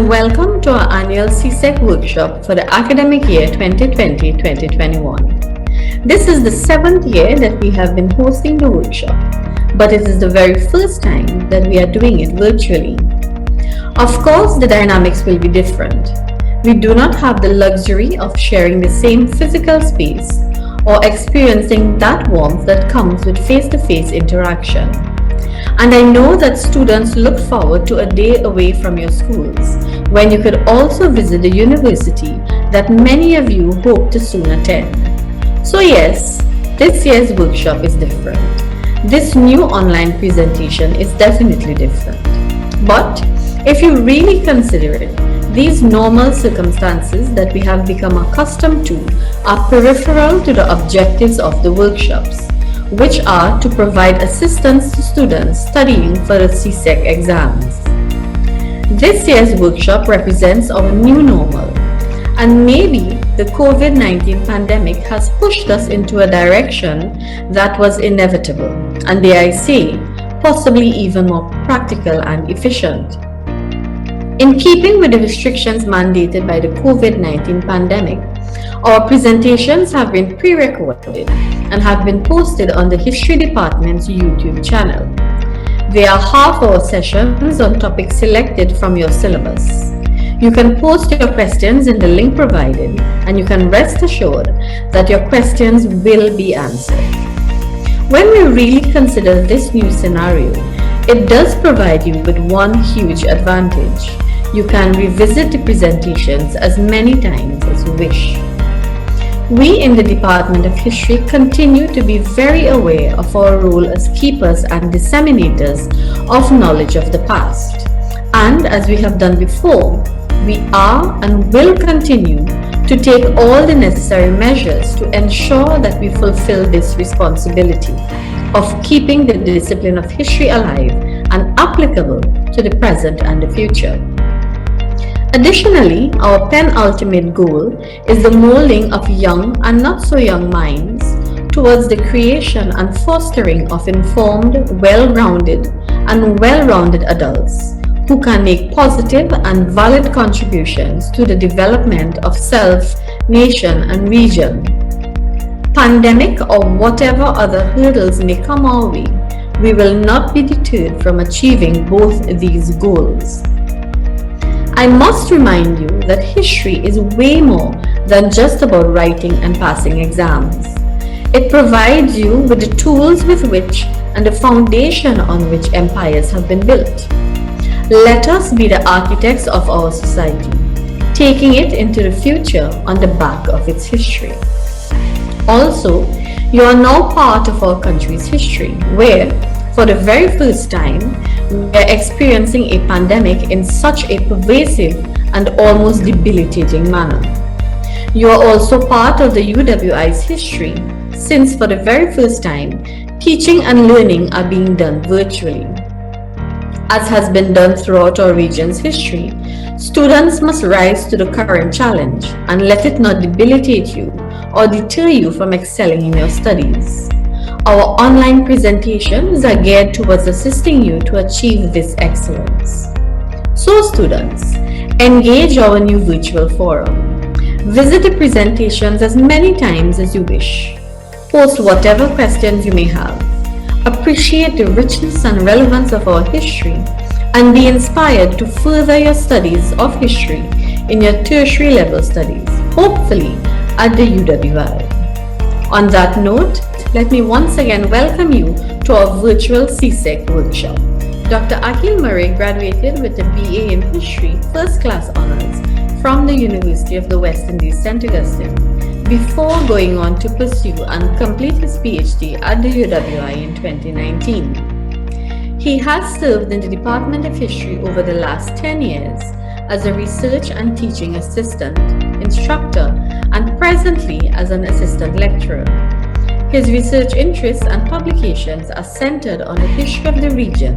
and welcome to our annual CSEC workshop for the academic year 2020-2021. This is the 7th year that we have been hosting the workshop, but it is the very first time that we are doing it virtually. Of course, the dynamics will be different. We do not have the luxury of sharing the same physical space or experiencing that warmth that comes with face-to-face interaction. And I know that students look forward to a day away from your schools, when you could also visit the university that many of you hope to soon attend. So yes, this year's workshop is different. This new online presentation is definitely different. But if you really consider it, these normal circumstances that we have become accustomed to are peripheral to the objectives of the workshops, which are to provide assistance to students studying for the CSEC exams. This year's workshop represents our new normal, and maybe the COVID-19 pandemic has pushed us into a direction that was inevitable, and dare I say, possibly even more practical and efficient. In keeping with the restrictions mandated by the COVID-19 pandemic, our presentations have been pre-recorded and have been posted on the History Department's YouTube channel. They are half-hour sessions on topics selected from your syllabus. You can post your questions in the link provided, and you can rest assured that your questions will be answered. When we really consider this new scenario, it does provide you with one huge advantage. You can revisit the presentations as many times as you wish. We in the Department of History continue to be very aware of our role as keepers and disseminators of knowledge of the past. And as we have done before, we are and will continue to take all the necessary measures to ensure that we fulfill this responsibility of keeping the discipline of history alive and applicable to the present and the future. Additionally, our penultimate goal is the molding of young and not so young minds towards the creation and fostering of informed, well-rounded adults who can make positive and valid contributions to the development of self, nation, and region. Pandemic or whatever other hurdles may come our way, we will not be deterred from achieving both these goals. I must remind you that history is way more than just about writing and passing exams. It provides you with the tools with which and the foundation on which empires have been built. Let us be the architects of our society, taking it into the future on the back of its history. Also, you are now part of our country's history, where, for the very first time, we are experiencing a pandemic in such a pervasive and almost debilitating manner. You are also part of the UWI's history, since for the very first time, teaching and learning are being done virtually. As has been done throughout our region's history, students must rise to the current challenge and let it not debilitate you or deter you from excelling in your studies. Our online presentations are geared towards assisting you to achieve this excellence. So students, engage our new virtual forum. Visit the presentations as many times as you wish. Post whatever questions you may have. Appreciate the richness and relevance of our history and be inspired to further your studies of history in your tertiary level studies, hopefully at the UWI. On that note, let me once again welcome you to our virtual CSEC workshop. Dr. Aakeil graduated with a BA in History First Class Honours from the University of the West Indies, St Augustine, before going on to pursue and complete his Ph.D. at the UWI in 2019. He has served in the Department of History over the last 10 years as a research and teaching assistant, instructor, and presently as an assistant lecturer. His research interests and publications are centered on the history of the region,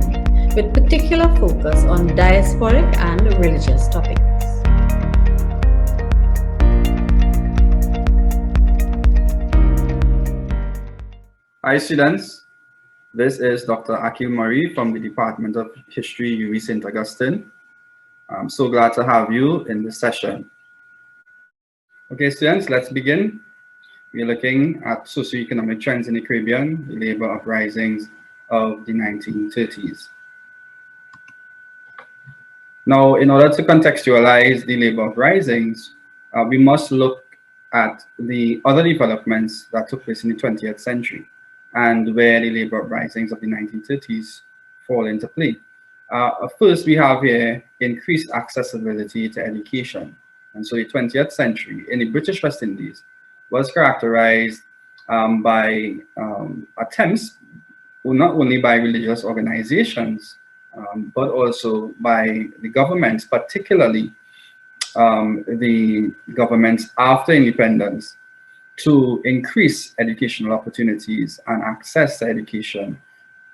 with particular focus on diasporic and religious topics. Hi students, this is Dr. Aakeil from the Department of History, UWI St Augustine. I'm so glad to have you in this session. Okay, students, let's begin. We're looking at socioeconomic trends in the Caribbean, the labor uprisings of the 1930s. Now, in order to contextualize the labor uprisings, we must look at the other developments that took place in the 20th century and where the labor uprisings of the 1930s fall into play. First, we have here increased accessibility to education. And so the 20th century in the British West Indies was characterized by attempts, well, not only by religious organizations, but also by the governments, particularly the governments after independence, to increase educational opportunities and access to education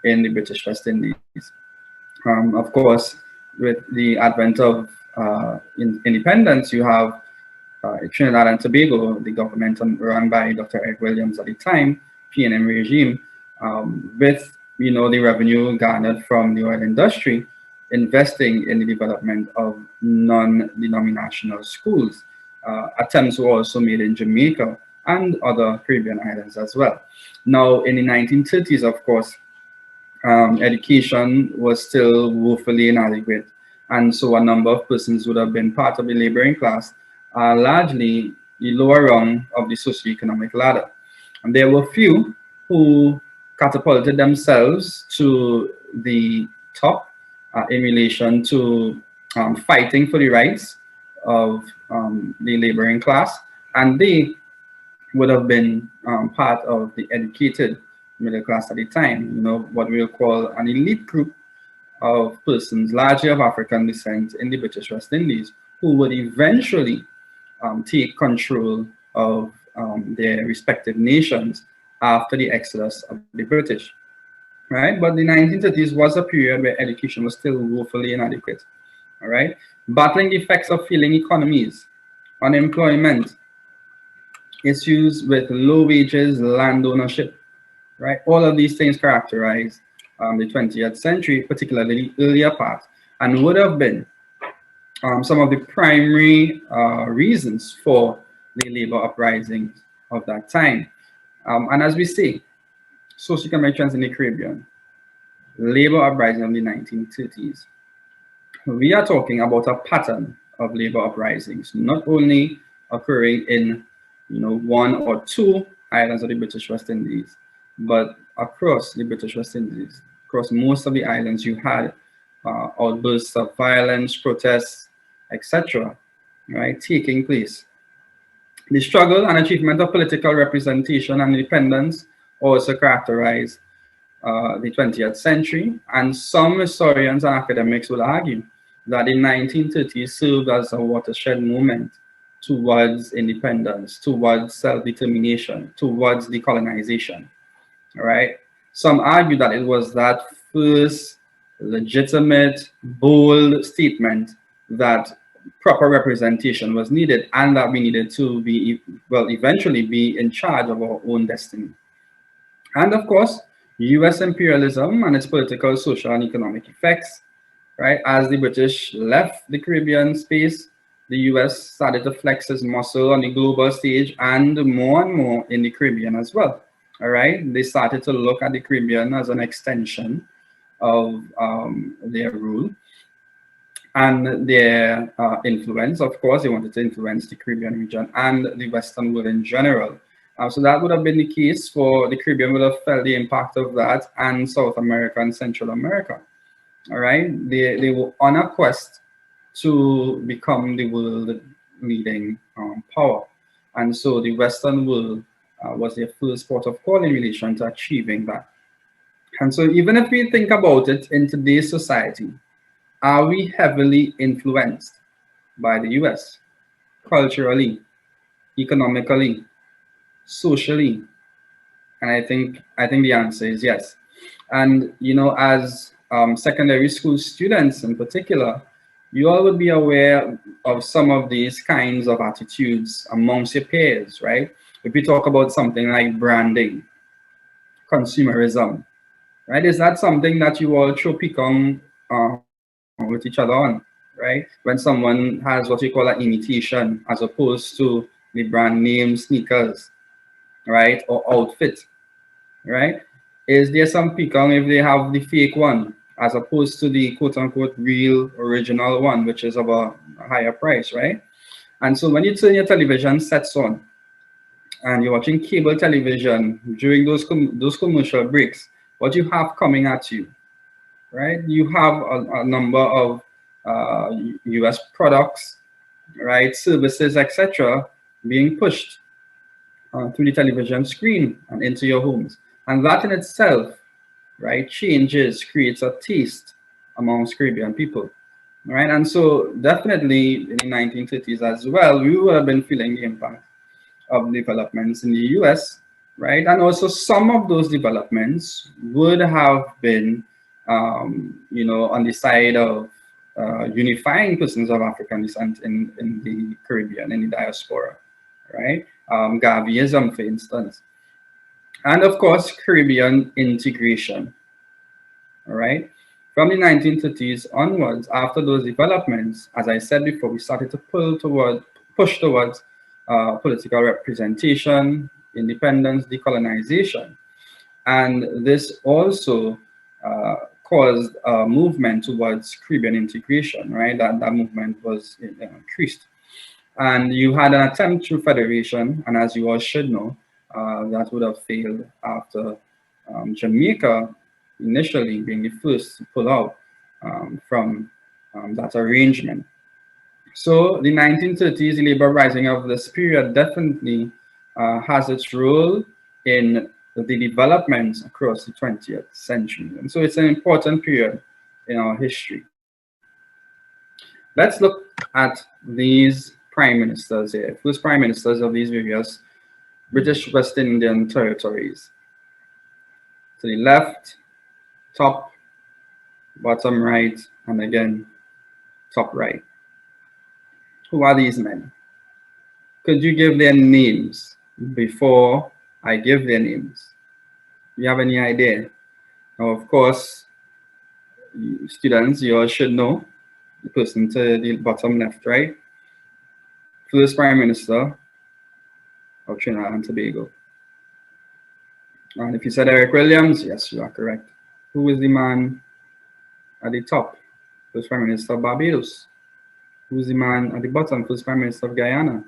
in the British West Indies. Of course, with the advent of independence, you have Trinidad and Tobago, the government run by Dr. Ed Williams at the time, PNM regime, with the revenue garnered from the oil industry, investing in the development of non-denominational schools. Attempts were also made in Jamaica and other Caribbean islands as well. Now, in the 1930s, of course, education was still woefully inadequate. And so a number of persons would have been part of the laboring class, largely the lower rung of the socioeconomic ladder. And there were few who catapulted themselves to the top in relation to fighting for the rights of the laboring class. And they would have been part of the educated middle class at the time, what we'll call an elite group of persons, largely of African descent in the British West Indies, who would eventually take control of their respective nations after the exodus of the British, right? But the 1930s was a period where education was still woefully inadequate, all right? Battling the effects of failing economies, unemployment, issues with low wages, land ownership, right? All of these things characterize the 20th century, particularly the earlier part, and would have been some of the primary reasons for the labor uprisings of that time. And as we say, socioeconomic trends in the Caribbean, labor uprising of the 1930s. We are talking about a pattern of labor uprisings, not only occurring in one or two islands of the British West Indies, but across the British West Indies, across most of the islands, you had outbursts of violence, protests, etc., right, taking place. The struggle and achievement of political representation and independence also characterized the 20th century, and some historians and academics will argue that the 1930s served as a watershed moment towards independence, towards self-determination, towards decolonization, all right? Some argue that it was that first legitimate, bold statement that proper representation was needed and that we needed to be, well, eventually be in charge of our own destiny. And of course, US imperialism and its political, social, and economic effects, right? As the British left the Caribbean space, the US started to flex its muscle on the global stage and more in the Caribbean as well, all right? They started to look at the Caribbean as an extension of their rule and their influence. Of course, they wanted to influence the Caribbean region and the Western world in general. So that would have been the case for the Caribbean, would have felt the impact of that, and South America and Central America. All right, they were on a quest to become the world leading power. And so the Western world was their first port of call in relation to achieving that. And so even if we think about it in today's society, are we heavily influenced by the US culturally, economically, socially? And I think the answer is yes. And as secondary school students in particular, you all would be aware of some of these kinds of attitudes amongst your peers, right? If we talk about something like branding, consumerism, right? Is that something that you all throw pick on with each other on, right? When someone has what you call an imitation as opposed to the brand name sneakers, right? Or outfit, right? Is there some pecan if they have the fake one as opposed to the quote unquote real original one, which is of a higher price, right? And so when you turn your television sets on and you're watching cable television during those commercial breaks, what you have coming at you, right? You have a number of US products, right? Services, etc., being pushed through the television screen and into your homes. And that in itself, right, creates a taste amongst Caribbean people, right? And so definitely in the 1930s as well, we would have been feeling the impact of developments in the US, right? And also some of those developments would have been, on the side of unifying persons of African descent in the Caribbean, in the diaspora, right? Garveyism, for instance. And of course, Caribbean integration, all right? From the 1930s onwards, after those developments, as I said before, we started to push towards political representation, independence, decolonization. And this also caused a movement towards Caribbean integration, right? That movement was increased. And you had an attempt through federation, and as you all should know, that would have failed after Jamaica initially being the first to pull out from that arrangement. So the 1930s, the labor rising of this period definitely has its role in the developments across the 20th century. And so it's an important period in our history. Let's look at these prime ministers here. First prime ministers of these various British West Indian territories. To the left, top, bottom right, and again, top right. Who are these men? Could you give their names before I give their names? Do you have any idea? Now, of course, students, you all should know the person to the bottom left, right? First Prime Minister of Trinidad and Tobago. And if you said Eric Williams, yes, you are correct. Who is the man at the top? First Prime Minister of Barbados. Who is the man at the bottom? First Prime Minister of Guyana.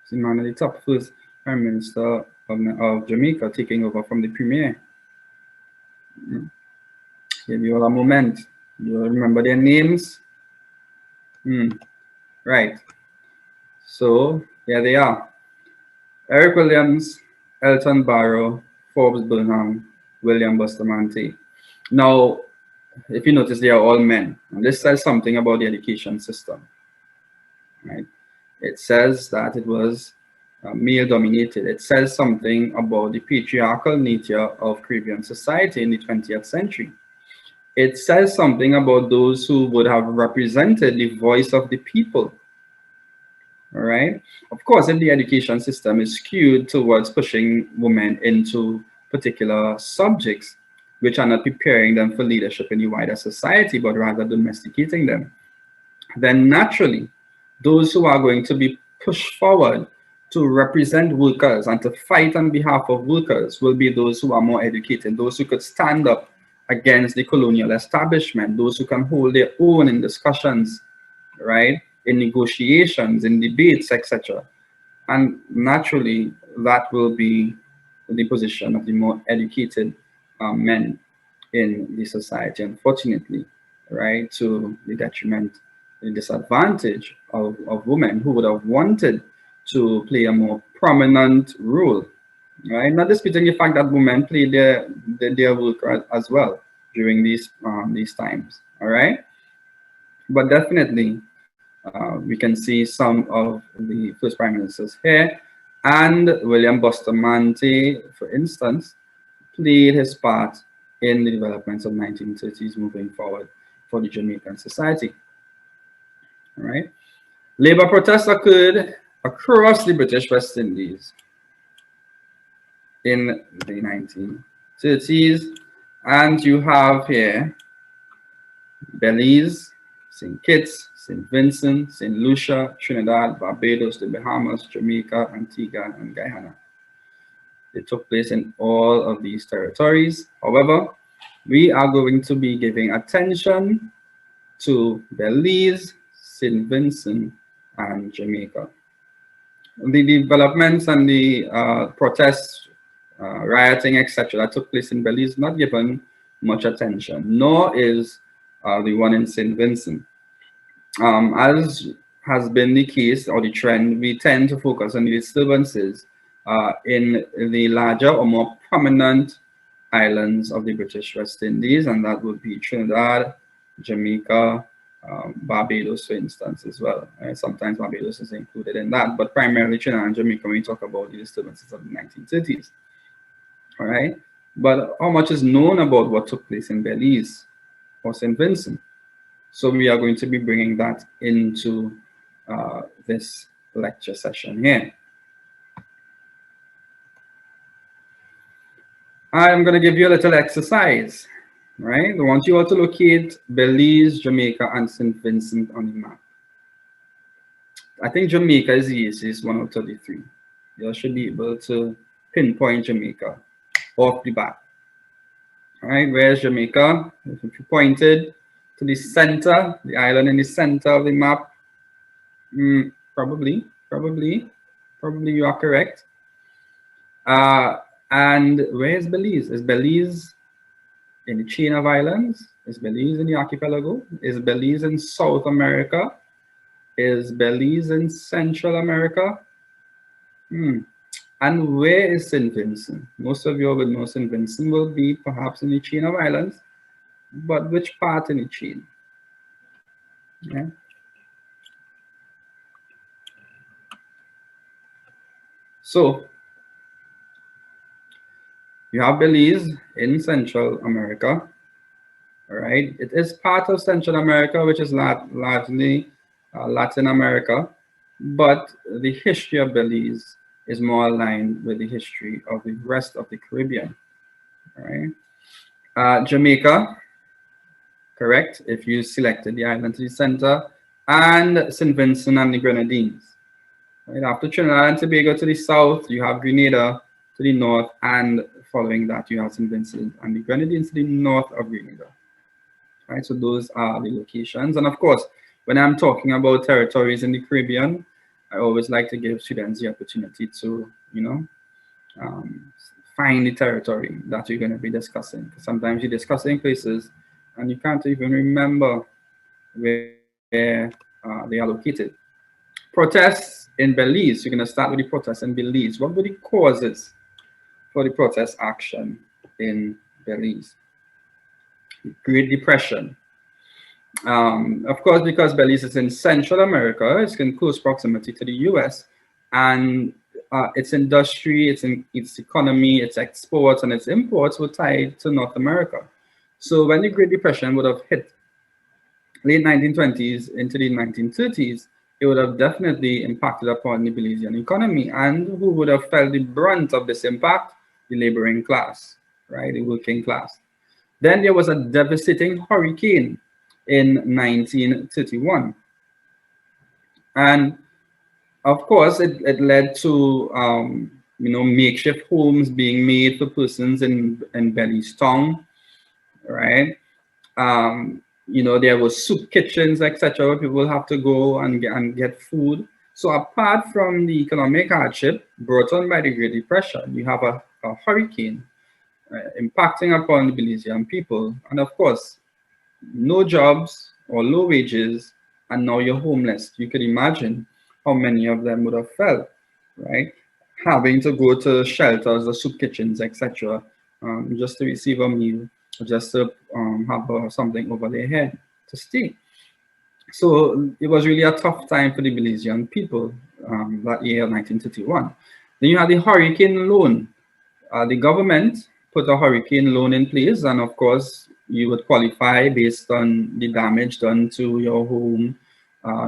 Who's the man at the top? First Prime Minister of Jamaica, taking over from the Premier. Give you all a moment. You remember their names? Right. So here they are. Eric Williams, Elton Barrow, Forbes Burnham, William Bustamante. Now, if you notice, they are all men. And this says something about the education system. Right? It says that it was male dominated. It says something about the patriarchal nature of Caribbean society in the 20th century. It says something about those who would have represented the voice of the people. All right. Of course, if the education system is skewed towards pushing women into particular subjects, which are not preparing them for leadership in the wider society, but rather domesticating them, then naturally, those who are going to be pushed forward to represent workers and to fight on behalf of workers will be those who are more educated, those who could stand up against the colonial establishment, those who can hold their own in discussions, right? In negotiations, in debates, etc. And naturally, that will be the position of the more educated men in the society, unfortunately, right? To the detriment, the disadvantage of women who would have wanted to play a more prominent role, right? Not disputing the fact that women play their work as well during these times, all right? But definitely, we can see some of the first prime ministers here, and William Bustamante, for instance, played his part in the developments of 1930s moving forward for the Jamaican society. All right. Labor protests occurred across the British West Indies in the 1930s, and you have here Belize, St. Kitts, St Vincent, St Lucia, Trinidad, Barbados, the Bahamas, Jamaica, Antigua, and Guyana. They took place in all of these territories. However, we are going to be giving attention to Belize, St Vincent, and Jamaica. The developments and the protests, rioting, etc., that took place in Belize not given much attention, nor is the one in St. Vincent. As has been the case or the trend, we tend to focus on the disturbances in the larger or more prominent islands of the British West Indies, and that would be Trinidad, Jamaica, Barbados, for instance, as well. Sometimes Barbados is included in that, but primarily Trinidad and Jamaica when we talk about the disturbances of the 1930s. All right, but how much is known about what took place in Belize or St. Vincent? So we are going to be bringing that into this lecture session here. I'm going to give you a little exercise, right? I want you all to locate Belize, Jamaica, and St. Vincent on the map. I think Jamaica is the easiest one out of the three. You should be able to pinpoint Jamaica off the bat. All right, where's Jamaica? If you pointed to the center, the island in the center of the map, probably you are correct. And where is Belize? Is Belize in the chain of islands? Is Belize in the archipelago? Is Belize in South America? Is Belize in Central America? And where is St. Vincent? Most of you will know St. Vincent will be perhaps in the chain of islands, but which part in the chain? Okay. So you have Belize in Central America. All right, it is part of Central America, which is largely Latin America, but the history of Belize is more aligned with the history of the rest of the Caribbean. All right, Jamaica, correct, if you selected the island to the center, and St. Vincent and the Grenadines. Right, after Trinidad and Tobago to the south, you have Grenada to the north, and following that, you have St. Vincent and the Grenadines to the north of Grenada. Right, so those are the locations. And of course, when I'm talking about territories in the Caribbean, I always like to give students the opportunity to, find the territory that you're going to be discussing. Because sometimes you're discussing places and you can't even remember where they are located. Protests in Belize. You're going to start with the protests in Belize. What were the causes for the protest action in Belize? Great Depression. Of course, because Belize is in Central America, it's in close proximity to the US, and its industry, its economy, its exports and its imports were tied to North America. So when the Great Depression would have hit late 1920s into the 1930s, it would have definitely impacted upon the Belizean economy. And who would have felt the brunt of this impact? The laboring class, right? The working class. Then there was a devastating hurricane in 1931. And of course, it led to, makeshift homes being made for persons in Belize town, right? There was soup kitchens, etc., where people have to go and get food. So apart from the economic hardship brought on by the Great Depression, you have a hurricane impacting upon the Belizean people. And of course, no jobs or low wages, and now you're homeless. You could imagine how many of them would have felt, right? Having to go to shelters or soup kitchens, etc., just to receive a meal, just to have something over their head to stay. So it was really a tough time for the Belizean people that year, 1931. Then you had the hurricane loan. The government put a hurricane loan in place, and of course, you would qualify based on the damage done to your home,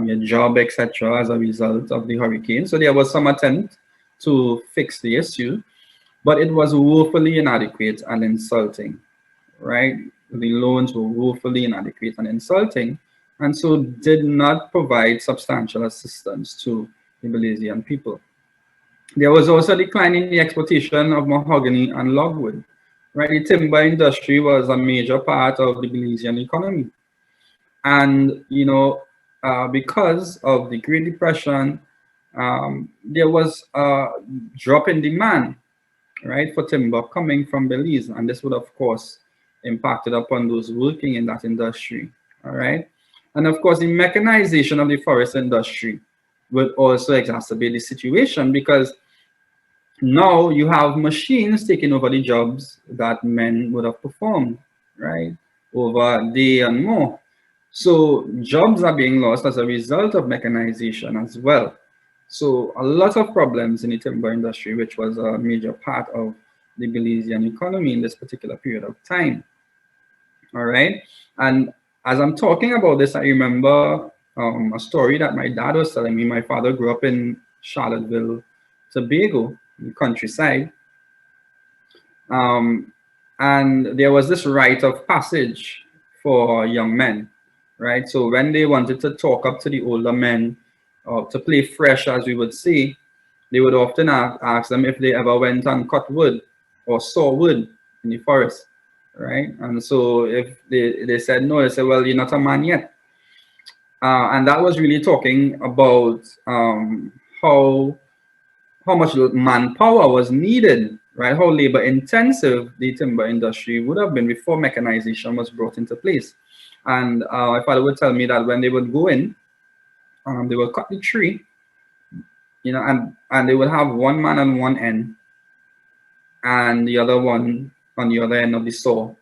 your job, etc., as a result of the hurricane. So there was some attempt to fix the issue, but it was woefully inadequate and insulting, right? The loans were woefully inadequate and insulting and so did not provide substantial assistance to the Belizean people. There was also a decline in the exportation of mahogany and logwood. Right, the timber industry was a major part of the Belizean economy, and because of the Great Depression, there was a drop in demand, right, for timber coming from Belize, and this would of course impacted upon those working in that industry. All right, and of course the mechanization of the forest industry would also exacerbate the situation, because now you have machines taking over the jobs that men would have performed, right, over a day and more. So jobs are being lost as a result of mechanization as well. So a lot of problems in the timber industry, which was a major part of the Belizean economy in this particular period of time. All right. And as I'm talking about this, I remember a story that my dad was telling me. My father grew up in Charlottesville, Tobago, in the countryside. And there was this rite of passage for young men, right? So when they wanted to talk up to the older men, or to play fresh, as we would say, they would often ask them if they ever went and cut wood or saw wood in the forest, right? And so if they said no, they said, well, you're not a man yet. And that was really talking about how much manpower was needed, right? How labor intensive the timber industry would have been before mechanization was brought into place. And my father would tell me that when they would go in, they would cut the tree, and they would have one man on one end and the other one on the other end of the saw,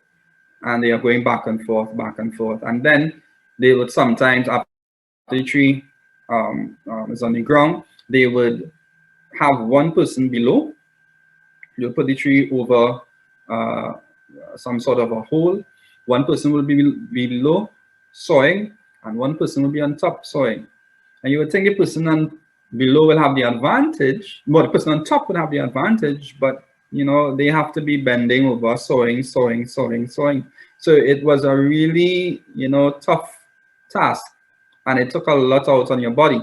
and they are going back and forth, back and forth. And then they would sometimes, after the tree is on the ground, they would have one person below. You'll put the tree over some sort of a hole. One person will be below sawing, and one person will be on top sawing. And you would think the person on below will have the advantage, but the person on top would have the advantage, but they have to be bending over, sawing. So it was a really, tough task, and it took a lot out on your body.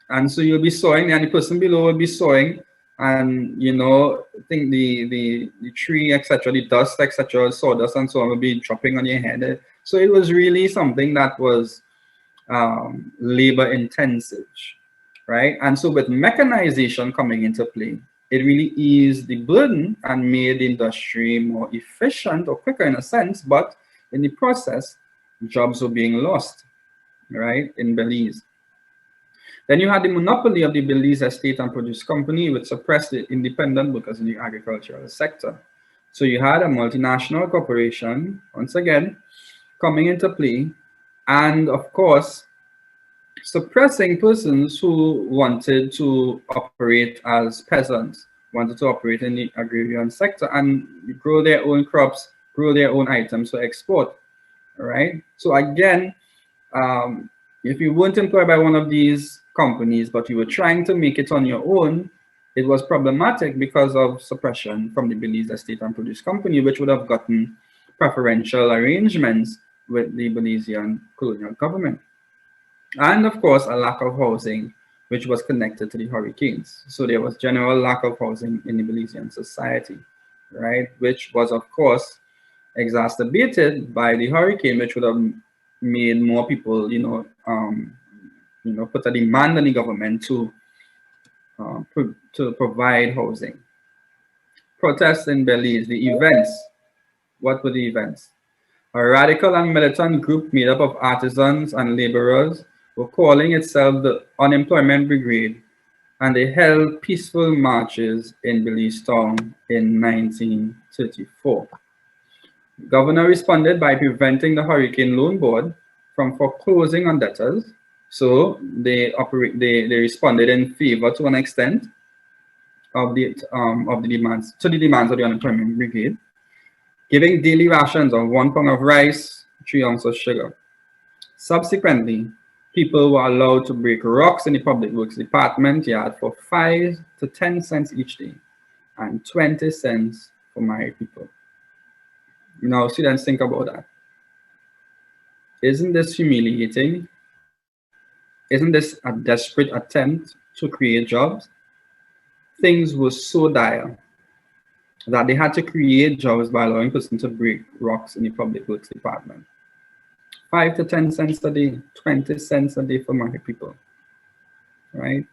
And so you'll be sawing, and the person below will be sawing, and I think the tree, etc., the dust, etc., sawdust and so on will be dropping on your head. So it was really something that was labor intensive, right? And so with mechanization coming into play, it really eased the burden and made the industry more efficient or quicker in a sense, but in the process, jobs were being lost, right, in Belize. Then you had the monopoly of the Belize Estate and Produce Company, which suppressed the independent workers in the agricultural sector. So you had a multinational corporation, once again, coming into play, and of course, suppressing persons who wanted to operate as peasants, wanted to operate in the agrarian sector and grow their own crops, grow their own items for export, right? So again, if you weren't employed by one of these companies, but you were trying to make it on your own, it was problematic because of suppression from the Belize Estate and Produce Company, which would have gotten preferential arrangements with the Belizean colonial government. And of course, a lack of housing, which was connected to the hurricanes. So there was general lack of housing in the Belizean society, right? Which was, of course, exacerbated by the hurricane, which would have made more people, put a demand on the government to provide housing. Protests in Belize, the events. What were the events? A radical and militant group made up of artisans and laborers were calling itself the Unemployment Brigade, and they held peaceful marches in Belize town in 1934. The governor responded by preventing the Hurricane Loan Board from foreclosing on debtors. So they responded in favor to an extent of the demands of the Unemployment Brigade, giving daily rations of 1 pound of rice, 3 ounces of sugar. Subsequently, people were allowed to break rocks in the Public Works Department yard for 5 to 10 cents each day, and 20 cents for married people. Students, think about that. isn't this humiliating? Isn't this a desperate attempt to create jobs? Things were so dire that they had to create jobs by allowing persons to break rocks in the public works department. 5 to 10 cents a day, 20 cents a day for market people, right?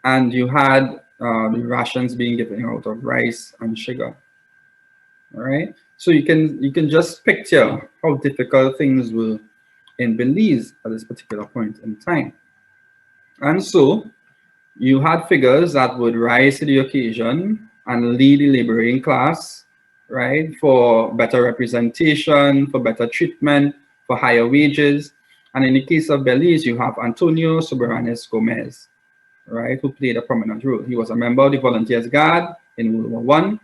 And you had the rations being given out of rice and sugar, all right? So you can just picture how difficult things were in Belize at this particular point in time. And so you had figures that would rise to the occasion and lead the laboring class, right, for better representation, for better treatment, for higher wages. And in the case of Belize, you have Antonio Soberanes Gomez, right, who played a prominent role. He was a member of the Volunteers Guard in World War I.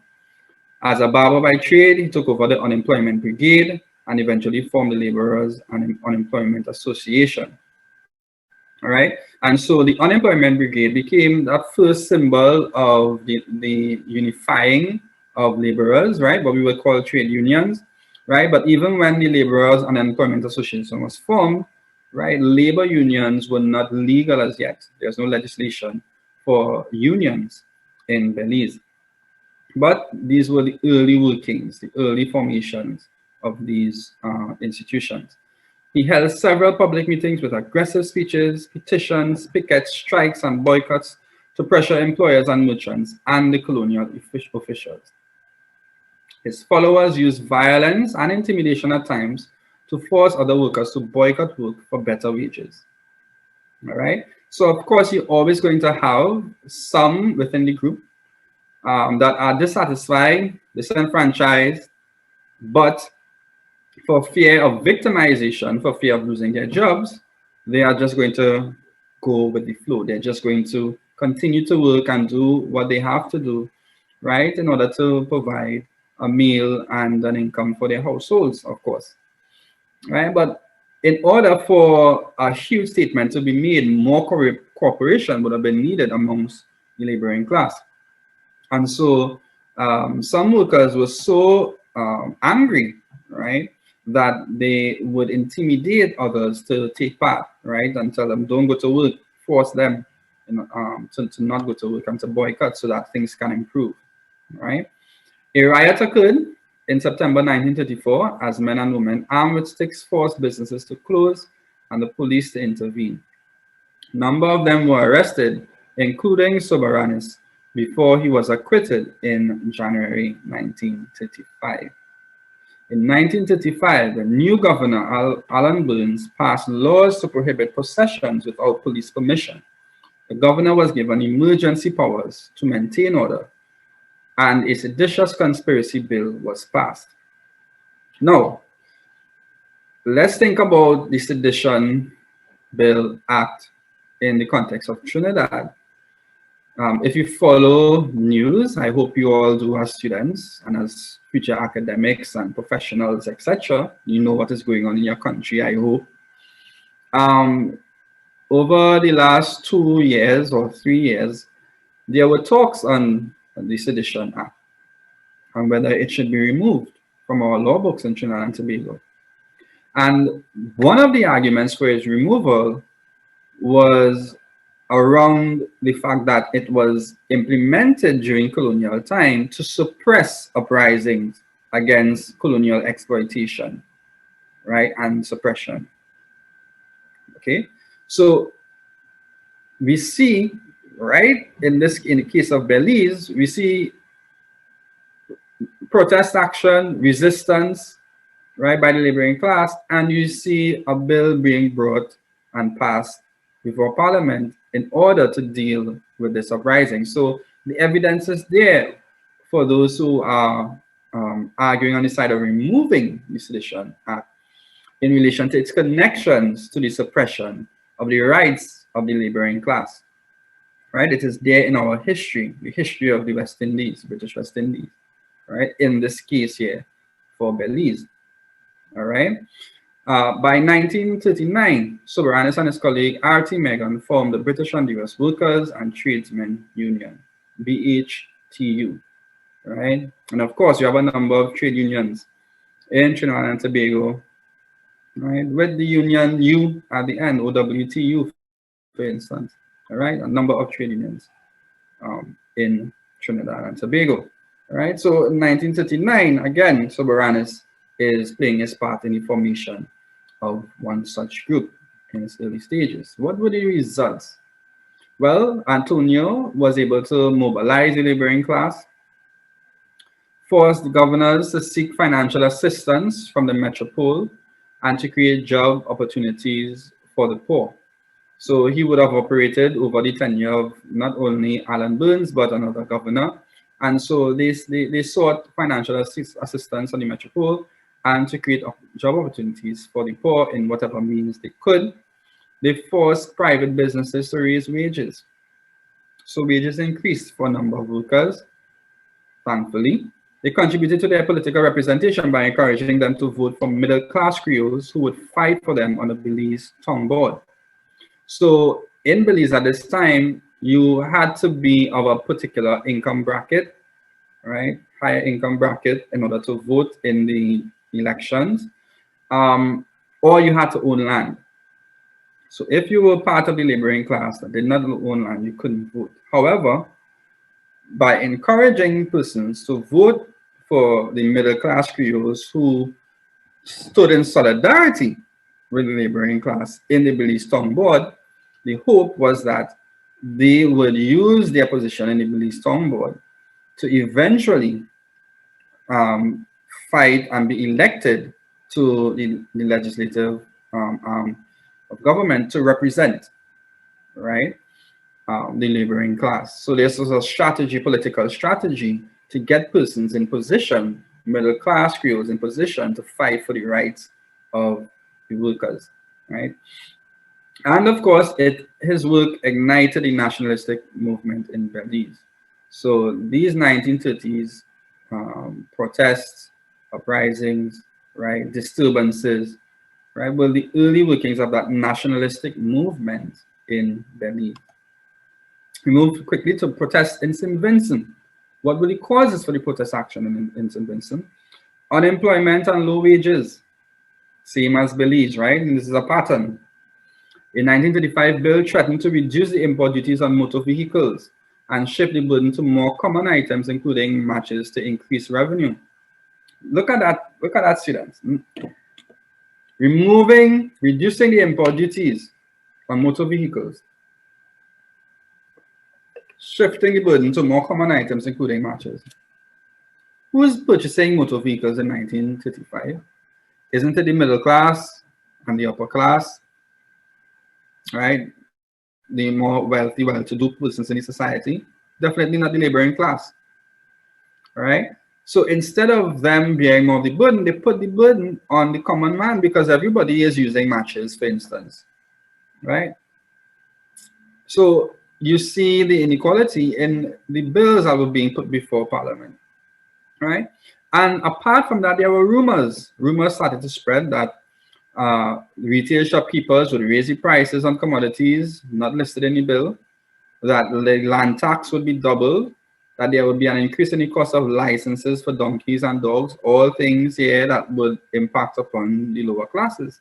As a barber by trade, he took over the unemployment brigade and eventually formed the Laborers and Unemployment Association. All right. And so the unemployment brigade became that first symbol of the unifying of laborers, right? What we would call trade unions, right? But even when the Laborers and Unemployment Association was formed, right, labor unions were not legal as yet. There's no legislation for unions in Belize. But these were the early workings, the early formations of these institutions. He held several public meetings with aggressive speeches, petitions, pickets, strikes, and boycotts to pressure employers and merchants and the colonial officials. His followers used violence and intimidation at times to force other workers to boycott work for better wages. All right. So of course, you're always going to have some within the group that are dissatisfied, disenfranchised, but for fear of victimization, for fear of losing their jobs, they are just going to go with the flow. They're just going to continue to work and do what they have to do, right, in order to provide a meal and an income for their households, of course, right? But in order for a huge statement to be made, more cooperation would have been needed amongst the laboring class. And so some workers were so angry, right, that they would intimidate others to take part, right, and tell them, don't go to work, force them to not go to work and to boycott so that things can improve, right? A riot occurred in September 1934 as men and women armed with sticks forced businesses to close and the police to intervene. A number of them were arrested, including Soberanes, before he was acquitted in January 1935. In 1935, the new governor, Alan Burns, passed laws to prohibit possessions without police permission. The governor was given emergency powers to maintain order, and a seditious conspiracy bill was passed. Now, let's think about the Sedition Bill Act in the context of Trinidad. If you follow news, I hope you all do as students and as future academics and professionals, etc. You know what is going on in your country, I hope. Over the last 2 years or 3 years, there were talks on the Sedition Act and whether it should be removed from our law books in Trinidad and Tobago. And one of the arguments for its removal was around the fact that it was implemented during colonial time to suppress uprisings against colonial exploitation, right, and suppression. Okay, so we see, right, in the case of Belize, we see protest action, resistance, right, by the laboring class, and you see a bill being brought and passed before Parliament in order to deal with this uprising. So the evidence is there for those who are arguing on the side of removing the Sedition Act in relation to its connections to the suppression of the rights of the laboring class. Right? It is there in our history, the history of the West Indies, British West Indies, right? In this case here for Belize. All right. By 1939, Soberanes and his colleague R.T. Megan formed the British and US Workers and Tradesmen Union, BHTU, right? And of course, you have a number of trade unions in Trinidad and Tobago right? With the union U at the end, OWTU, for instance, all right? A number of trade unions in Trinidad and Tobago, all right? So in 1939, again, Soberanis is playing his part in the formation of one such group in its early stages. What were the results? Well, Antonio was able to mobilize the laboring class, force the governors to seek financial assistance from the metropole, and to create job opportunities for the poor. So he would have operated over the tenure of not only Alan Burns, but another governor. And so they sought financial assistance on the metropole and to create job opportunities for the poor in whatever means they could. They forced private businesses to raise wages. So wages increased for a number of workers, thankfully. They contributed to their political representation by encouraging them to vote for middle-class Creoles who would fight for them on the Belize Town Board. So in Belize at this time, you had to be of a particular income bracket, right? Higher income bracket in order to vote in the elections, or you had to own land. So if you were part of the laboring class that did not own land, you couldn't vote. However, by encouraging persons to vote for the middle class Creoles who stood in solidarity with the laboring class in the Belize Town Board, the hope was that they would use their position in the Belize Town Board to eventually fight and be elected to the legislative arm of government to represent, right, the laboring class. So this was a strategy, political strategy, to get persons in position, middle class Creoles in position to fight for the rights of the workers, right? And of course, his work ignited the nationalistic movement in Belize. So these 1930s protests, uprisings, right, disturbances, right, were the early workings of that nationalistic movement in Belize. We moved quickly to protest in St Vincent. What were the causes for the protest action in St Vincent? Unemployment and low wages, same as Belize, right? And this is a pattern. A 1935 bill threatened to reduce the import duties on motor vehicles and shift the burden to more common items, including matches, to increase revenue. Look at that, students. Reducing the import duties on motor vehicles, shifting the burden to more common items, including matches. Who is purchasing motor vehicles in 1935? Isn't it the middle class and the upper class, right? The more wealthy, well-to-do persons in the society, definitely not the laboring class, right? So instead of them bearing more of the burden, they put the burden on the common man because everybody is using matches, for instance, right? So you see the inequality in the bills that were being put before Parliament, right? And apart from that, there were rumors. Rumors started to spread that retail shopkeepers would raise the prices on commodities not listed in the bill, that the land tax would be doubled, that there would be an increase in the cost of licenses for donkeys and dogs, all things here that would impact upon the lower classes.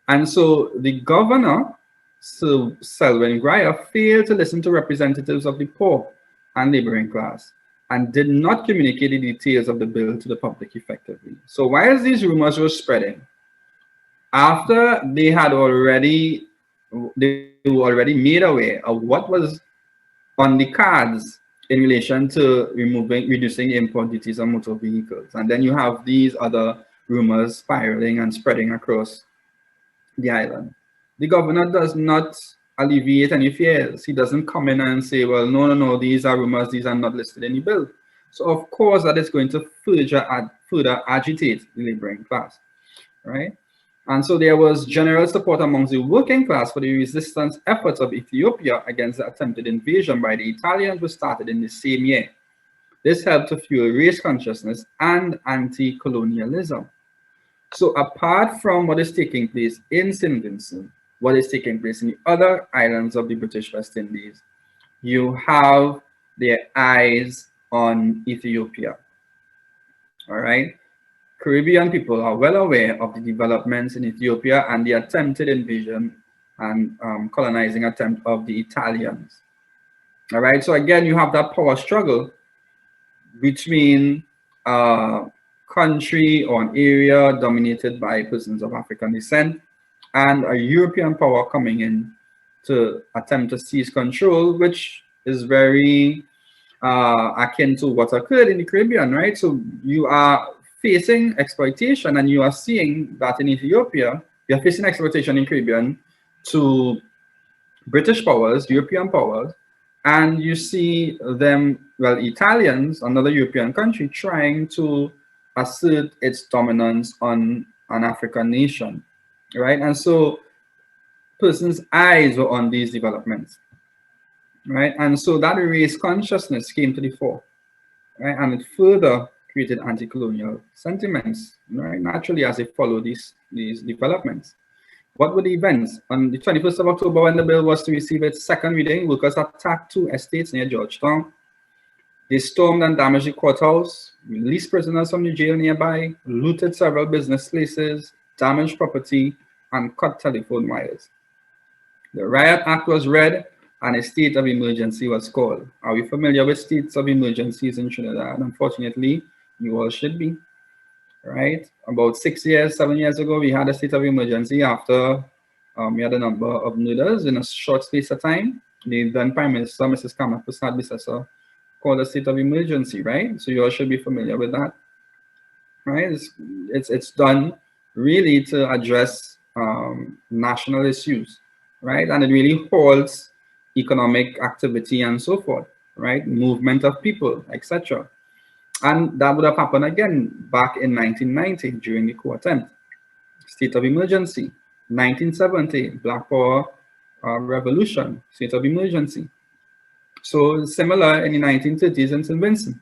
And so the governor, Sir Selwyn Grier, failed to listen to representatives of the poor and laboring class and did not communicate the details of the bill to the public effectively. So while these rumors were spreading, after they were already made aware of what was on the cards in relation to reducing import duties on motor vehicles. And then you have these other rumors spiraling and spreading across the island. The governor does not alleviate any fears. He doesn't come in and say, well, no, these are rumors, these are not listed in the bill. So of course that is going to further agitate the laboring class, right? And so there was general support amongst the working class for the resistance efforts of Ethiopia against the attempted invasion by the Italians, which started in the same year. This helped to fuel race consciousness and anti-colonialism. So apart from what is taking place in St. Vincent, what is taking place in the other islands of the British West Indies, you have their eyes on Ethiopia. All right. Caribbean people are well aware of the developments in Ethiopia and the attempted invasion and colonizing attempt of the Italians. All right, so again, you have that power struggle between a country or an area dominated by persons of African descent and a European power coming in to attempt to seize control, which is very akin to what occurred in the Caribbean, right? So you are facing exploitation, and you are seeing that in Ethiopia, you're facing exploitation in Caribbean to British powers, European powers, and you see them, well, Italians, another European country, trying to assert its dominance on an African nation, right? And so persons' eyes were on these developments, right? And so that race consciousness came to the fore, right? And it further created anti-colonial sentiments, right? Naturally, as they follow these developments. What were the events? On the 21st of October, when the bill was to receive its second reading, workers attacked 2 estates near Georgetown. They stormed and damaged the courthouse, released prisoners from the jail nearby, looted several business places, damaged property, and cut telephone wires. The Riot Act was read, and a state of emergency was called. Are we familiar with states of emergencies in Trinidad? Unfortunately, you all should be. Right? About 7 years ago, we had a state of emergency after we had a number of murders in a short space of time. The then Prime Minister, Mrs. Kama Prasad Bisasa, called a state of emergency, right? So you all should be familiar with that, right? It's done really to address national issues, right? And it really halts economic activity and so forth, right? Movement of people, etc. And that would have happened again back in 1990 during the coup attempt. State of emergency. 1970, Black Power Revolution, state of emergency. So similar in the 1930s in St Vincent.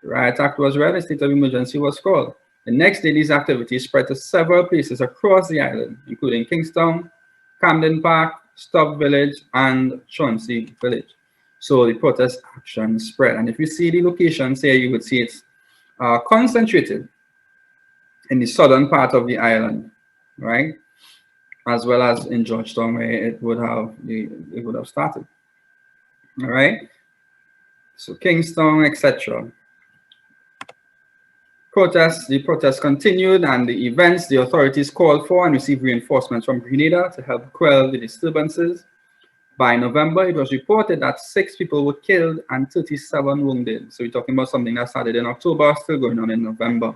The Riot Act was read, a state of emergency was called. The next day, these activities spread to several places across the island, including Kingston, Camden Park, Stop Village, and Chauncey Village. So the protest action spread. And if you see the locations here, you would see it's concentrated in the southern part of the island, right? As well as in Georgetown, where it would have started. All right. So Kingston, etc. The protests continued, and the events the authorities called for and received reinforcements from Grenada to help quell the disturbances. By November, it was reported that 6 people were killed and 37 wounded. So we're talking about something that started in October, still going on in November.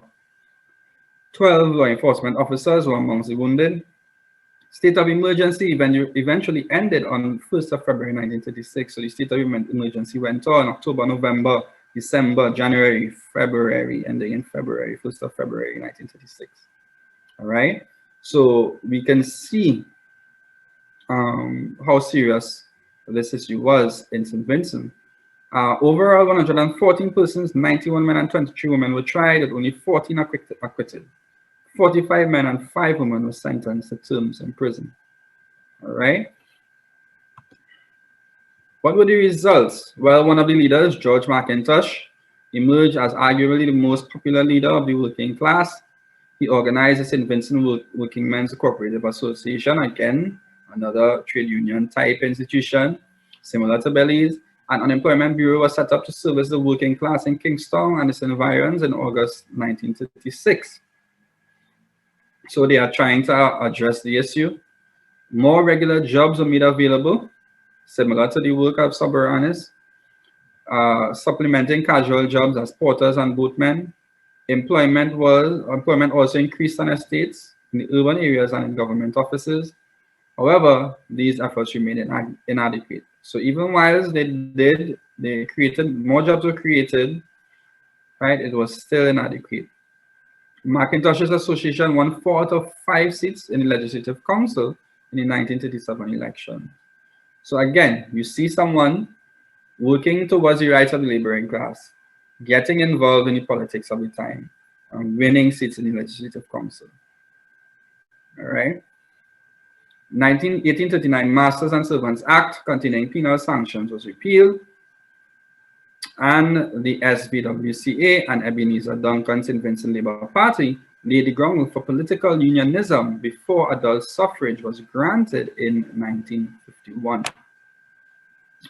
12 law enforcement officers were amongst the wounded. State of emergency eventually ended on 1st of February 1936. So the state of emergency went on October, November, December, January, February, ending in February, 1st of February 1936. All right. So we can see how serious this issue was in St. Vincent. Overall, 114 persons, 91 men and 23 women were tried, with only 14 acquitted. 45 men and 5 women were sentenced to terms in prison. All right. What were the results? Well, one of the leaders, George McIntosh, emerged as arguably the most popular leader of the working class. He organized the St. Vincent Working Men's Cooperative Association, again, another trade union type institution, similar to Belize. An unemployment bureau was set up to service the working class in Kingston and its environs in August 1936. So they are trying to address the issue. More regular jobs were made available, similar to the work of suburbanists, supplementing casual jobs as porters and boatmen. Employment also increased on estates, in the urban areas and in government offices. However, these efforts remained inadequate. So even while they created, more jobs were created, right, it was still inadequate. McIntosh's association won 4 out of 5 seats in the Legislative Council in the 1937 election. So again, you see someone working towards the rights of the laboring class, getting involved in the politics of the time, and winning seats in the Legislative Council. All right. 1839 Masters and Servants Act containing penal sanctions was repealed, and the SVWCA and Ebenezer Duncan St. Vincent Labour Party laid the groundwork for political unionism before adult suffrage was granted in 1951.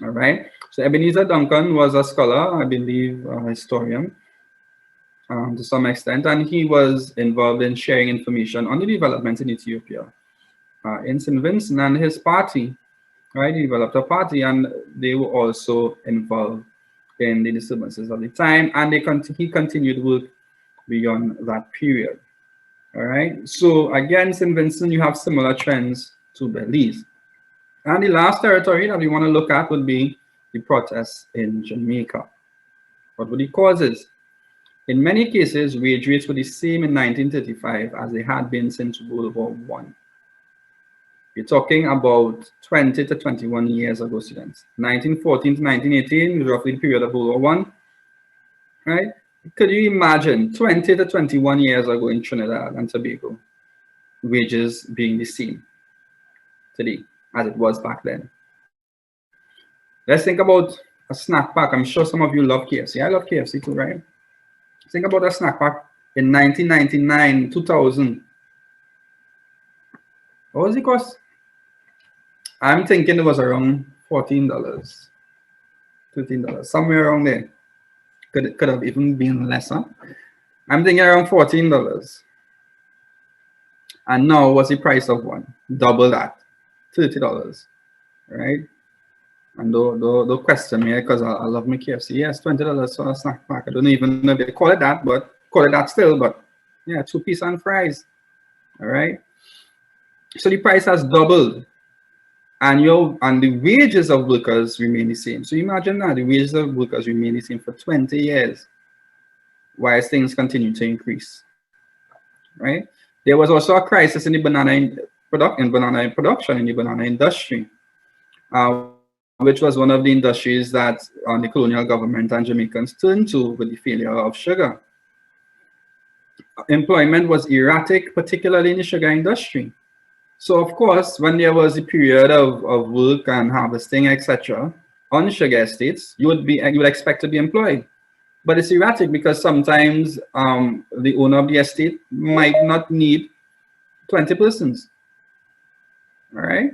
All right. So Ebenezer Duncan was a scholar, I believe, a historian to some extent, and he was involved in sharing information on the developments in Ethiopia, in St Vincent, and his party, right? He developed a party, and they were also involved in the disturbances of the time, and he continued work beyond that period. All right. So again, St Vincent, you have similar trends to Belize. And the last territory that we want to look at would be the protests in Jamaica. What were the causes? In many cases, wage rates were the same in 1935 as they had been since World War I. We're talking about 20 to 21 years ago, students. 1914 to 1918 is roughly the period of World War I, right? Could you imagine 20 to 21 years ago in Trinidad and Tobago, wages being the same today as it was back then? Let's think about a snack pack. I'm sure some of you love KFC. I love KFC too, right? Think about a snack pack in 1999, 2000. What was it cost? I'm thinking it was around $14, $15, somewhere around there. Could have even been lesser. I'm thinking around $14. And now what's the price of one? Double that, $30, right? And don't question me because I love my KFC. Yes, $20 for a snack pack. I don't even know if they call it that, but call it that still. But yeah, 2-piece and fries. All right. So the price has doubled, and the wages of workers remain the same. So imagine that the wages of workers remain the same for 20 years, while things continue to increase. Right. There was also a crisis in the banana production in the banana industry. Which was one of the industries that the colonial government and Jamaicans turned to with the failure of sugar. Employment was erratic, particularly in the sugar industry. So of course, when there was a period of work and harvesting, etc., on sugar estates, you would expect to be employed. But it's erratic because sometimes the owner of the estate might not need 20 persons. All right.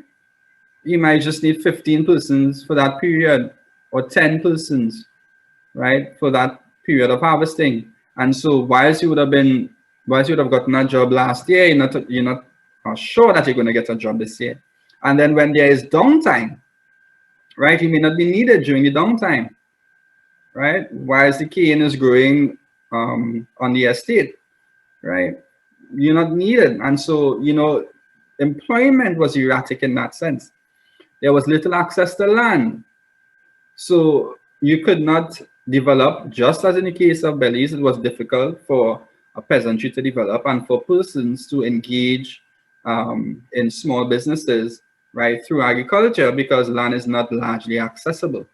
You might just need 15 persons for that period, or 10 persons, right, for that period of harvesting. And so whilst you would have gotten a job last year, you're not sure that you're going to get a job this year. And then when there is downtime, right, you may not be needed during the downtime, right, whilst the cane is growing on the estate, right, you're not needed. And so, employment was erratic in that sense. There was little access to land. So you could not develop, just as in the case of Belize, it was difficult for a peasantry to develop and for persons to engage in small businesses, right, through agriculture, because land is not largely accessible.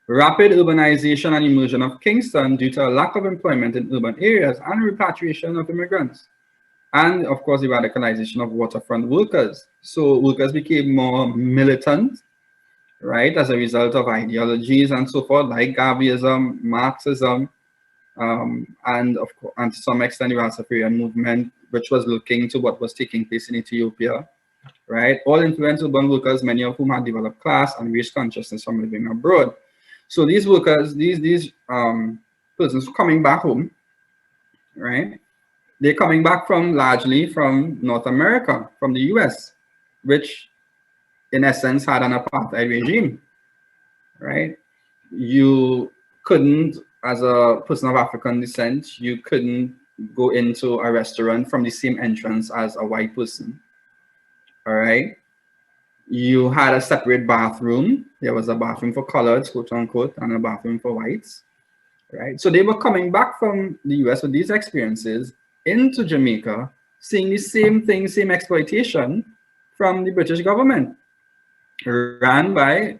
Rapid urbanization and immersion of Kingston due to a lack of employment in urban areas and repatriation of immigrants. And of course, the radicalization of waterfront workers. So workers became more militant, right, as a result of ideologies and so forth, like Garveyism, Marxism, and of course, and to some extent, the Rastafarian movement, which was looking to what was taking place in Ethiopia, right? All influenced urban workers, many of whom had developed class and race consciousness from living abroad. So these workers, these persons coming back home, right? They're coming back largely from North America, from the US, which in essence had an apartheid regime, right? You couldn't, as a person of African descent, you couldn't go into a restaurant from the same entrance as a white person, all right? You had a separate bathroom. There was a bathroom for coloreds, quote unquote, and a bathroom for whites, right? So they were coming back from the US with these experiences into Jamaica, seeing the same thing, same exploitation from the British government, ran by,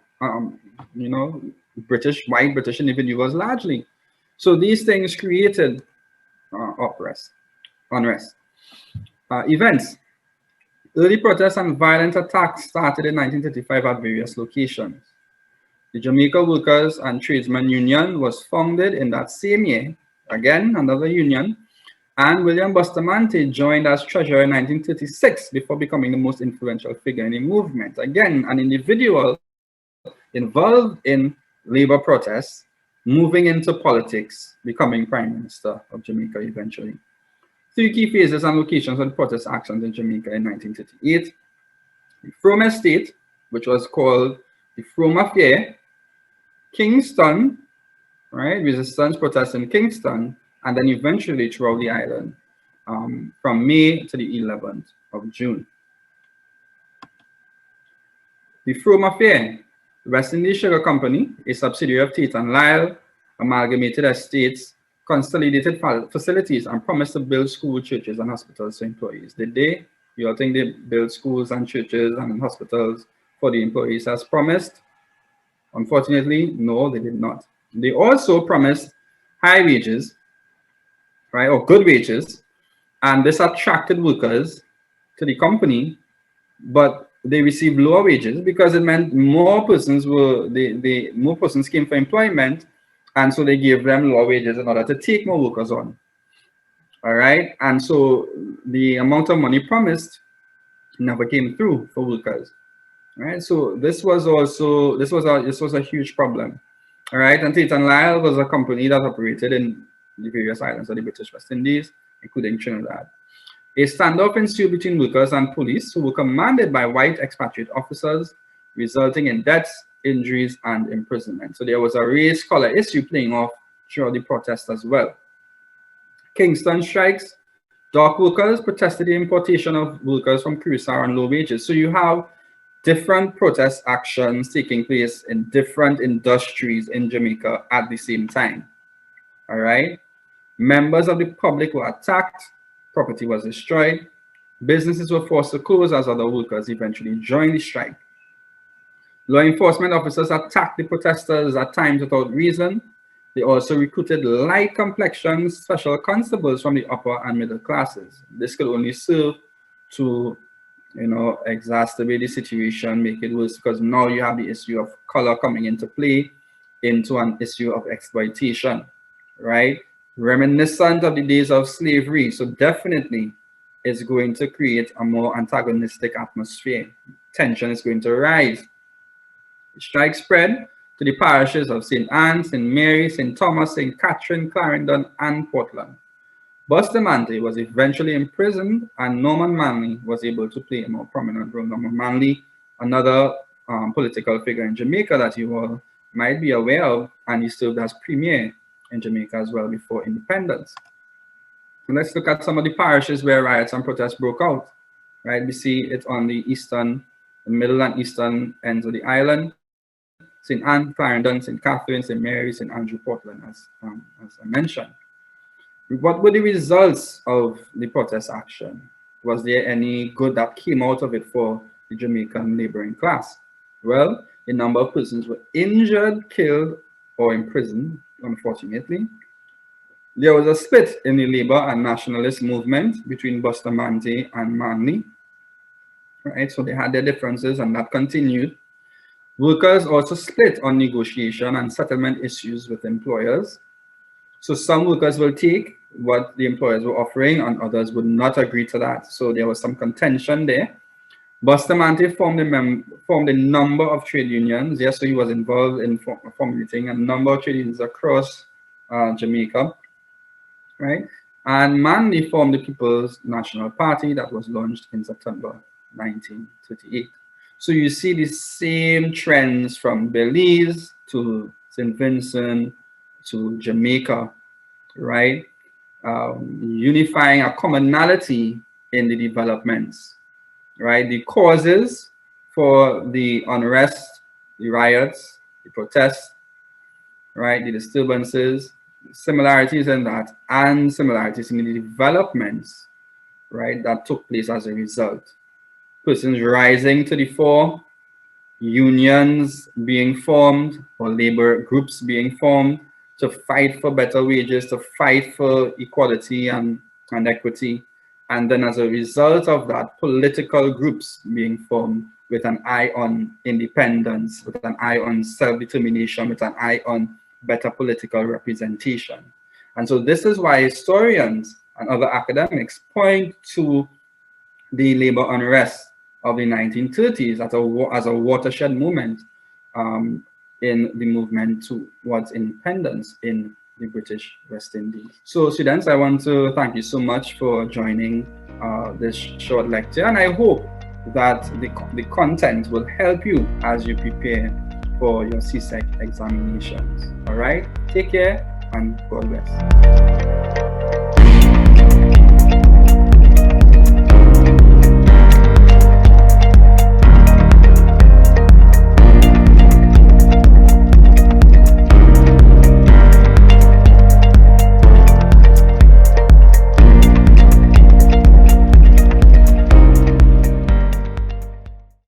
white British individuals largely. So these things created unrest. Events. Early protests and violent attacks started in 1935 at various locations. The Jamaica Workers and Tradesmen Union was founded in that same year, again, another union, And William Bustamante joined as treasurer in 1936 before becoming the most influential figure in the movement. Again, an individual involved in labor protests, moving into politics, becoming prime minister of Jamaica eventually. Three key phases and locations of the protest actions in Jamaica in 1938. The Frome Estate, which was called the Frome Affair, Kingston, right, resistance protests in Kingston, and then eventually throughout the island from May to the 11th of June. The Frome Affair, West Indies Sugar Company, a subsidiary of Tate and Lyle, amalgamated estates, consolidated facilities, and promised to build schools, churches, and hospitals for employees. Did they? You all think they built schools and churches and hospitals for the employees as promised? Unfortunately, no, they did not. They also promised high wages, right, or good wages, and this attracted workers to the company, but they received lower wages because it meant more persons were more persons came for employment, and so they gave them lower wages in order to take more workers on. All right, and so the amount of money promised never came through for workers. All right, so this was a huge problem. All right, and Tate and Lyle was a company that operated in the various islands of the British West Indies, including Trinidad. A standoff ensued between workers and police, who were commanded by white expatriate officers, resulting in deaths, injuries, and imprisonment. So there was a race color issue playing off throughout the protest as well. Kingston Strikes, dock workers protested the importation of workers from Curacao on low wages. So you have different protest actions taking place in different industries in Jamaica at the same time. All right. Members of the public were attacked, property was destroyed, businesses were forced to close as other workers eventually joined the strike. Law enforcement officers attacked the protesters at times without reason. They also recruited light complexion special constables from the upper and middle classes. This could only serve to, exacerbate the situation, make it worse, because now you have the issue of color coming into play, into an issue of exploitation, right? Reminiscent of the days of slavery. So definitely it's going to create a more antagonistic atmosphere. Tension is going to rise. The strike spread to the parishes of St. Anne, St. Mary, St. Thomas, St. Catherine, Clarendon, and Portland. Bustamante was eventually imprisoned, and Norman Manley was able to play a more prominent role. Norman Manley, another political figure in Jamaica that you all might be aware of, and he served as premier in Jamaica as well before independence. And let's look at some of the parishes where riots and protests broke out. Right, we see it on the middle and eastern ends of the island. St. Anne, Clarendon, St. Catherine, St. Mary, St. Andrew, Portland, as I mentioned. What were the results of the protest action? Was there any good that came out of it for the Jamaican laboring class? Well, a number of persons were injured, killed, or imprisoned, unfortunately. There was a split in the labor and nationalist movement between Bustamante and Manley. Right, so they had their differences, and that continued. Workers also split on negotiation and settlement issues with employers. So some workers will take what the employers were offering, and others would not agree to that. So there was some contention there. Bustamante formed a number of trade unions. Yes, so he was involved in formulating a number of trade unions across Jamaica, right? And Manley formed the People's National Party that was launched in September 1938. So you see the same trends from Belize to St. Vincent to Jamaica, right? Unifying a commonality in the developments, right? The causes for the unrest, the riots, the protests, right? The disturbances, similarities in that, and similarities in the developments, right, that took place as a result. Persons rising to the fore, unions being formed, or labor groups being formed to fight for better wages, to fight for equality and equity. And then as a result of that, political groups being formed with an eye on independence, with an eye on self-determination, with an eye on better political representation. And so this is why historians and other academics point to the labor unrest of the 1930s as a watershed moment in the movement towards independence in the British West Indies. So students, I want to thank you so much for joining this short lecture, and I hope that the content will help you as you prepare for your CSEC examinations. All right, take care and God bless.